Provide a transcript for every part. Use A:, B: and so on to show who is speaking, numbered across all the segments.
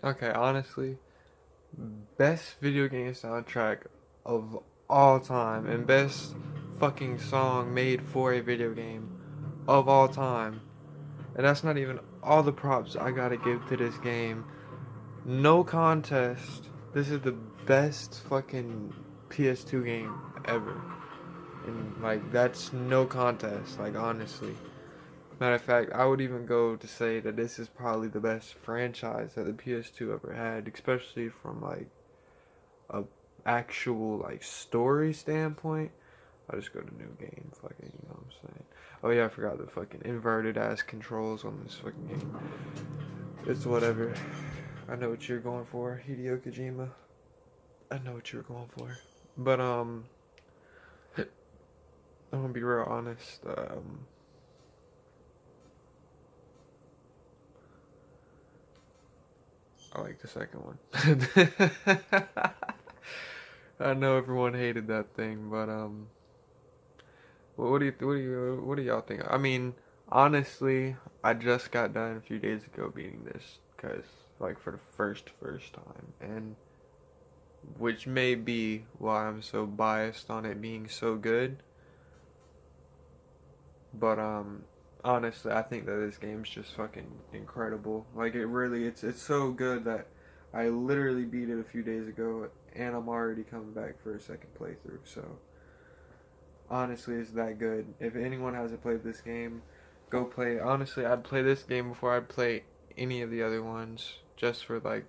A: Okay, honestly, best video game soundtrack of all time and best fucking song made for a video game of all time. And that's not even all the props I gotta give to this game. No contest. This is the best fucking PS2 game ever. And like that's no contest, like honestly. Matter of fact, I would even go to say that this is probably the best franchise that the PS2 ever had, especially from like a actual like story standpoint. I'll just go to new game, fucking, you know what I'm saying? Oh yeah, I forgot the fucking inverted ass controls on this fucking game. It's whatever. I know what you're going for, Hideo Kojima. I know what you're going for. But I'm gonna be real honest. I like the second one. I know everyone hated that thing, but what do y'all think? I mean, honestly, I just got done a few days ago beating this, cause like for the first time, and which may be why I'm so biased on it being so good. But honestly, I think that this game's just fucking incredible. Like it really, it's so good that I literally beat it a few days ago, and I'm already coming back for a second playthrough. So honestly, it's that good. If anyone hasn't played this game, go play it. Honestly, I'd play this game before I'd play any of the other ones, just for like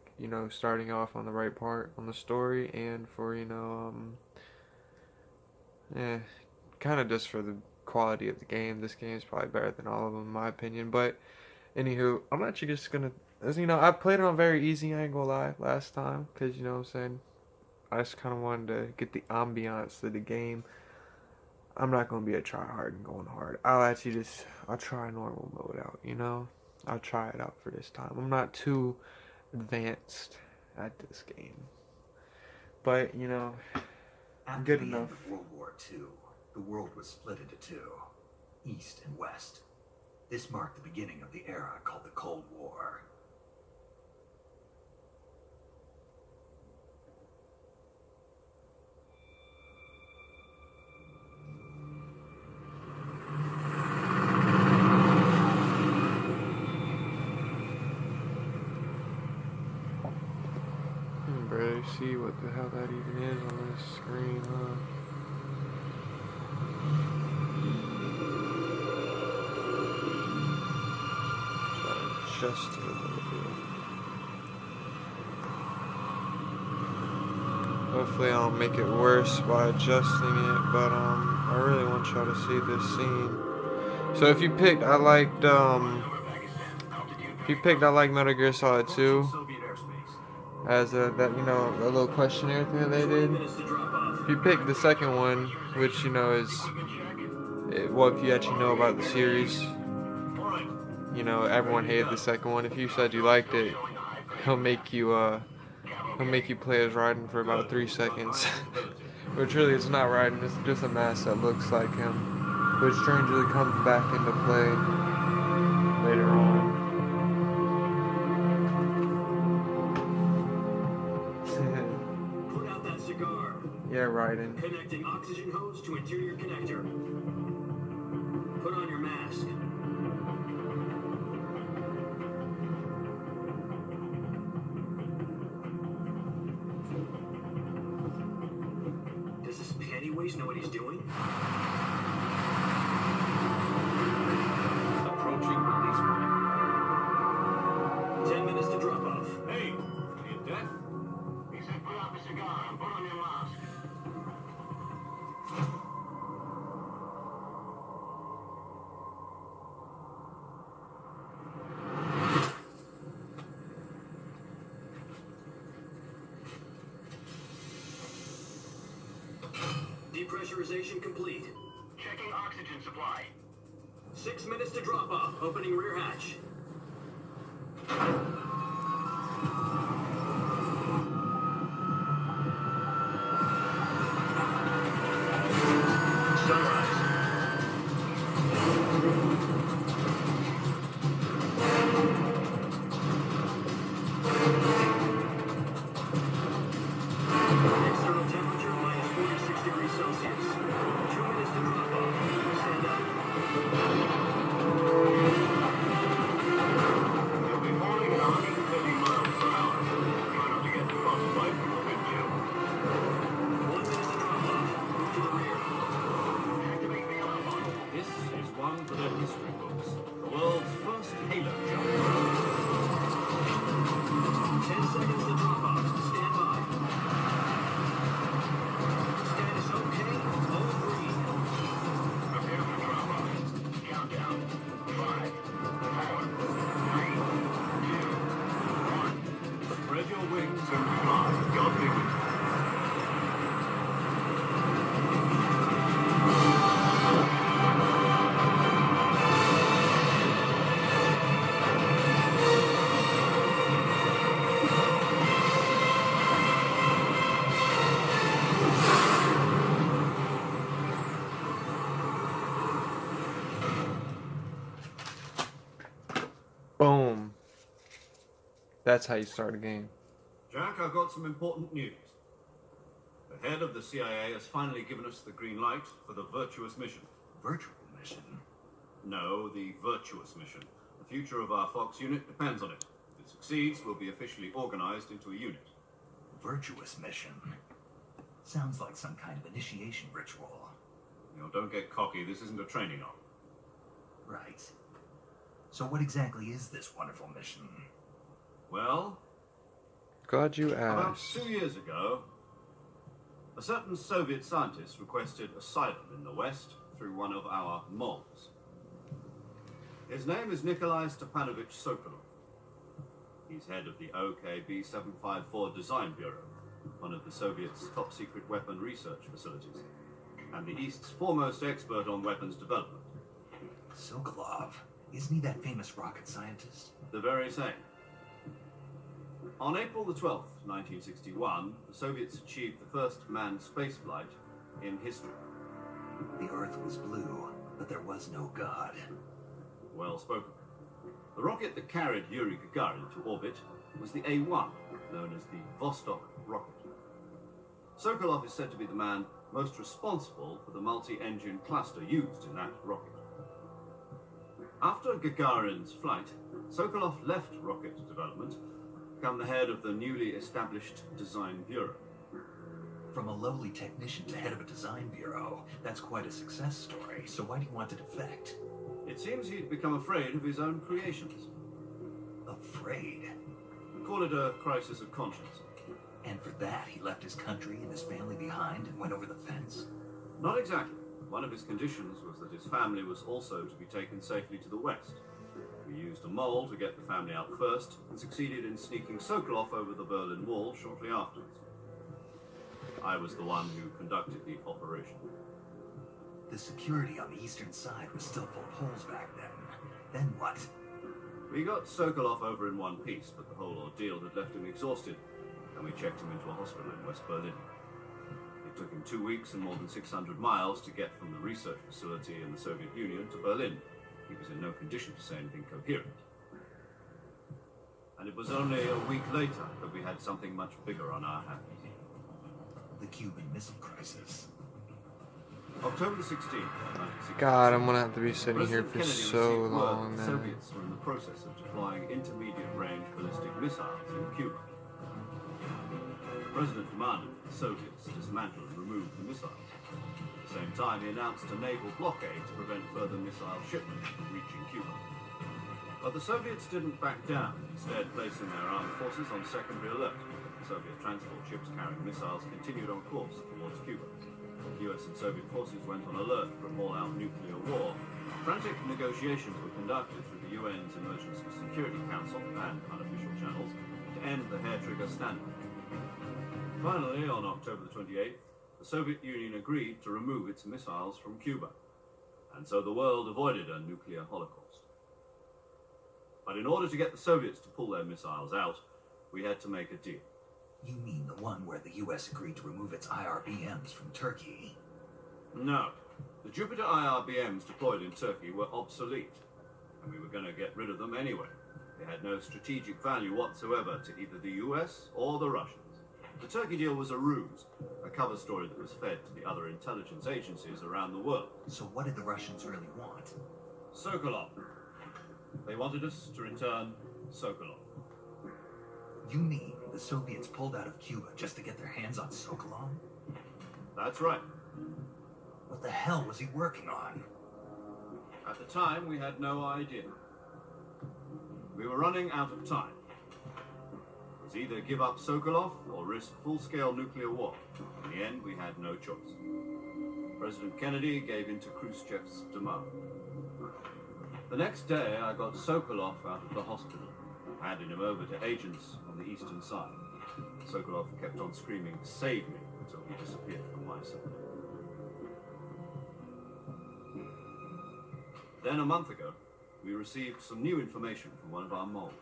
A: starting off on the right part on the story, and for eh, kind of just for the quality of the game. This game is probably better than all of them in my opinion. But anywho, I'm actually just gonna, as I played it on very easy. I ain't gonna lie, last time, cause you know what I'm saying. I just kind of wanted to get the ambiance of the game. I'm not gonna be a try hard and going hard. I'll try normal mode out. I'll try it out for this time. I'm not too advanced at this game, but
B: After
A: good
B: the
A: enough.
B: end of World War II, the world was split into two, East and West. This marked the beginning of the era called the Cold War.
A: Barely see what the hell that even is on this screen, huh? Try to adjust it a little bit. Hopefully I don't make it worse by adjusting it, but I really want y'all to see this scene. So if you picked I like Metal Gear Solid 2 as a little questionnaire thing that they did. If you pick the second one, which is if you actually know about the series, everyone hated the second one. If you said you liked it, he'll make you play as Raiden for about 3 seconds. Which really is not Raiden, it's just a mask that looks like him, which strangely comes back into play later on.
B: Put out that cigar.
A: Yeah, Raiden.
B: Connecting oxygen hose to interior connector. Put on your mask. Does this panty waste know what he's doing? Approaching release point. 10 minutes to drop off. Hey, are you deaf? He said put out the cigar and put on your mask. Depressurization complete. Checking oxygen supply. 6 minutes to drop off. Opening rear hatch. Sunrise.
A: Boom. That's how you start a game.
C: Jack, I've got some important news. The head of the CIA has finally given us the green light for the Virtuous mission.
B: Virtual mission?
C: No, the Virtuous mission. The future of our Fox unit depends on it. If it succeeds, we'll be officially organized into a unit.
B: Virtuous mission? Sounds like some kind of initiation ritual.
C: You know, don't get cocky. This isn't a training arm.
B: Right. So what exactly is this wonderful mission?
C: Well,
A: Glad you
C: about
A: asked.
C: 2 years ago, a certain Soviet scientist requested asylum in the West through one of our moles. His name is Nikolai Stepanovich Sokolov. He's head of the OKB-754 Design Bureau, one of the Soviets' top-secret weapon research facilities, and the East's foremost expert on weapons development.
B: Sokolov? Isn't he that famous rocket scientist?
C: The very same. On April the 12th, 1961, the Soviets achieved the first manned spaceflight in history.
B: The Earth was blue, but there was no God.
C: Well spoken. The rocket that carried Yuri Gagarin to orbit was the A-1, known as the Vostok rocket. Sokolov is said to be the man most responsible for the multi-engine cluster used in that rocket. After Gagarin's flight, Sokolov left rocket development to become the head of the newly established Design Bureau.
B: From a lowly technician to head of a design bureau, that's quite a success story. So why do you want to defect?
C: It seems he'd become afraid of his own creations.
B: Afraid?
C: Call it a crisis of conscience.
B: And for that, he left his country and his family behind and went over the fence?
C: Not exactly. One of his conditions was that his family was also to be taken safely to the West. We used a mole to get the family out first and succeeded in sneaking Sokolov over the Berlin Wall shortly afterwards. I was the one who conducted the operation.
B: The security on the eastern side was still full of holes back then. Then what?
C: We got Sokolov over in one piece, but the whole ordeal had left him exhausted, and we checked him into a hospital in West Berlin. It took him 2 weeks and more than 600 miles to get from the research facility in the Soviet Union to Berlin. He was in no condition to say anything coherent. And it was only a week later that we had something much bigger on our hands.
B: The Cuban Missile Crisis.
C: October the 16th, 1960.
A: God, I'm gonna have to be sitting here
C: President
A: for
C: Kennedy
A: so
C: received word
A: long,
C: the
A: man.
C: Soviets were in the process of deploying intermediate-range ballistic missiles in Cuba. The president demanded that the Soviets dismantle and remove the missiles. At the same time, he announced a naval blockade to prevent further missile shipments from reaching Cuba. But the Soviets didn't back down, instead placing their armed forces on secondary alert. Soviet transport ships carrying missiles continued on course towards Cuba. US and Soviet forces went on alert for an all-out nuclear war. Frantic negotiations were conducted through the UN's Emergency Security Council and unofficial channels to end the hair-trigger standoff. Finally, on October the 28th, the Soviet Union agreed to remove its missiles from Cuba, and so the world avoided a nuclear holocaust. But in order to get the Soviets to pull their missiles out, we had to make a deal.
B: You mean the one where the US agreed to remove its IRBMs from Turkey?
C: No. The Jupiter IRBMs deployed in Turkey were obsolete, and we were going to get rid of them anyway. They had no strategic value whatsoever to either the US or the Russians. The Turkey deal was a ruse, a cover story that was fed to the other intelligence agencies around the world.
B: So what did the Russians really want?
C: Sokolov. They wanted us to return Sokolov.
B: You mean the Soviets pulled out of Cuba just to get their hands on Sokolov?
C: That's right.
B: What the hell was he working on?
C: At the time, we had no idea. We were running out of time. It was either give up Sokolov or risk full-scale nuclear war. In the end, we had no choice. President Kennedy gave in to Khrushchev's demand. The next day, I got Sokolov out of the hospital, handed him over to agents on the eastern side. Sokolov kept on screaming, "Save me," until he disappeared from my sight. Then a month ago, we received some new information from one of our moles.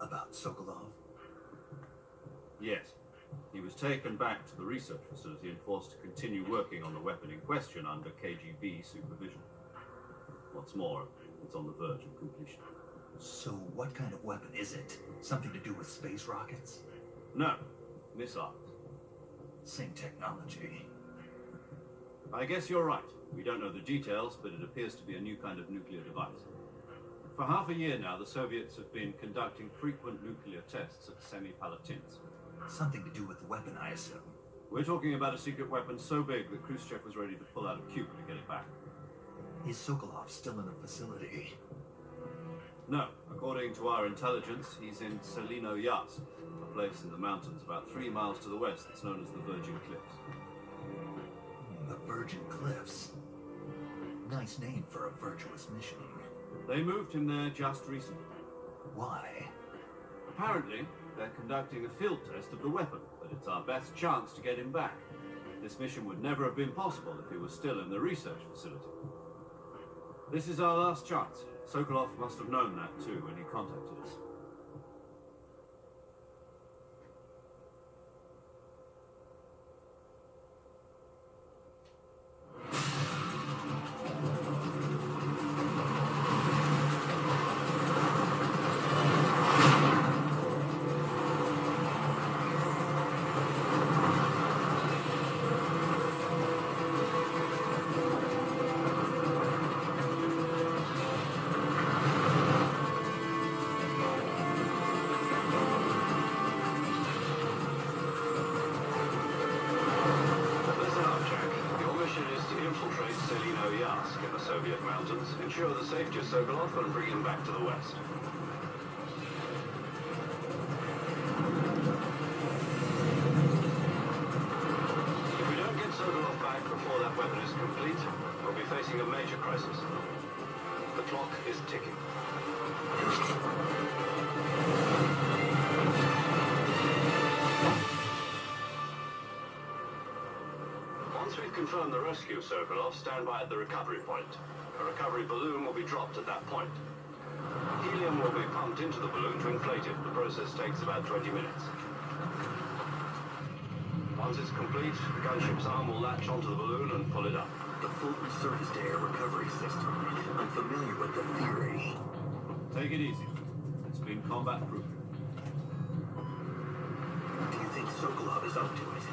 B: About Sokolov?
C: Yes. He was taken back to the research facility and forced to continue working on the weapon in question under KGB supervision. What's more, it's on the verge of completion.
B: So what kind of weapon is it? Something to do with space rockets?
C: No, missiles.
B: Same technology.
C: I guess you're right. We don't know the details, but it appears to be a new kind of nuclear device. For half a year now, the Soviets have been conducting frequent nuclear tests at Semipalatinsk.
B: Something to do with the weapon, I assume.
C: We're talking about a secret weapon so big that Khrushchev was ready to pull out of Cuba to get it back.
B: Is Sokolov still in the facility?
C: No, according to our intelligence, he's in Selino Yas, a place in the mountains about 3 miles to the west that's known as the Virgin Cliffs.
B: The Virgin Cliffs. Nice name for a virtuous mission.
C: They moved him there just recently.
B: Why?
C: Apparently, they're conducting a field test of the weapon, but it's our best chance to get him back. This mission would never have been possible if he was still in the research facility. This is our last chance. Sokolov must have known that too when he contacted us. Soviet mountains, ensure the safety of Sokolov and bring him back to the West. If we don't get Sokolov back before that weapon is complete, we'll be facing a major crisis. The clock is ticking. Once we've confirmed the rescue of Sokolov, stand by at the recovery point. A recovery balloon will be dropped at that point. Helium will be pumped into the balloon to inflate it. The process takes about 20 minutes. Once it's complete, the gunship's arm will latch onto the balloon and pull it up.
B: The floating surface-to-air recovery system. I'm familiar with the theory.
C: Take it easy. It's been combat-proof.
B: Do you think Sokolov is up to it?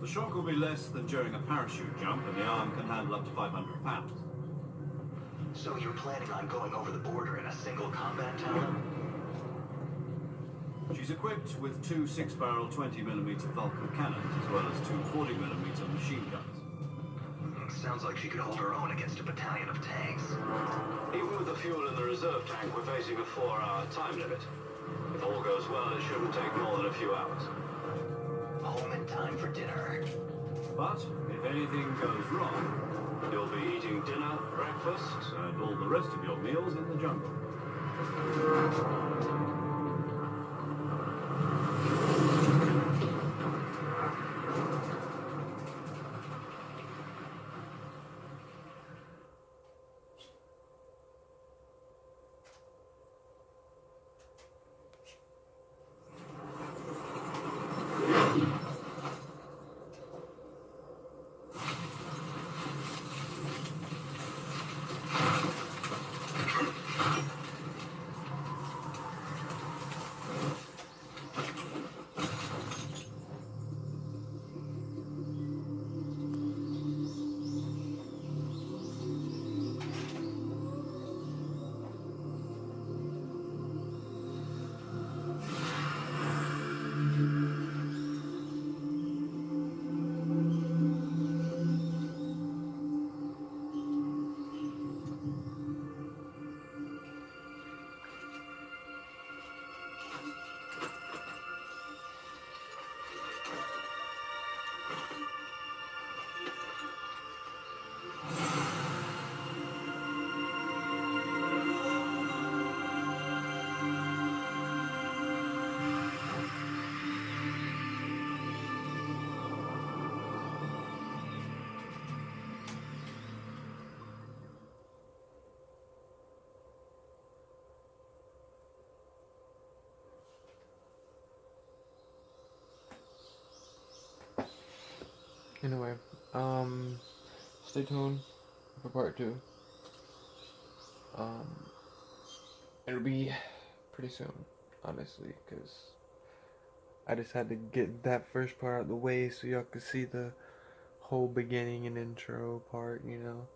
C: The shock will be less than during a parachute jump, and the arm can handle up to 500 pounds.
B: So you're planning on going over the border in a single combat tower?
C: She's equipped with 2 6-barrel 20mm Vulcan cannons, as well as 2 40mm machine guns.
B: Sounds like she could hold her own against a battalion of tanks.
C: Even with the fuel in the reserve tank, we're facing a 4-hour time limit. If all goes well, it shouldn't take more than a few hours.
B: Home in time for dinner.
C: But if anything goes wrong, you'll be eating dinner, breakfast, and all the rest of your meals in the jungle.
A: Anyway, stay tuned for part 2. It'll be pretty soon, honestly, because I just had to get that first part out of the way so y'all could see the whole beginning and intro part, you know.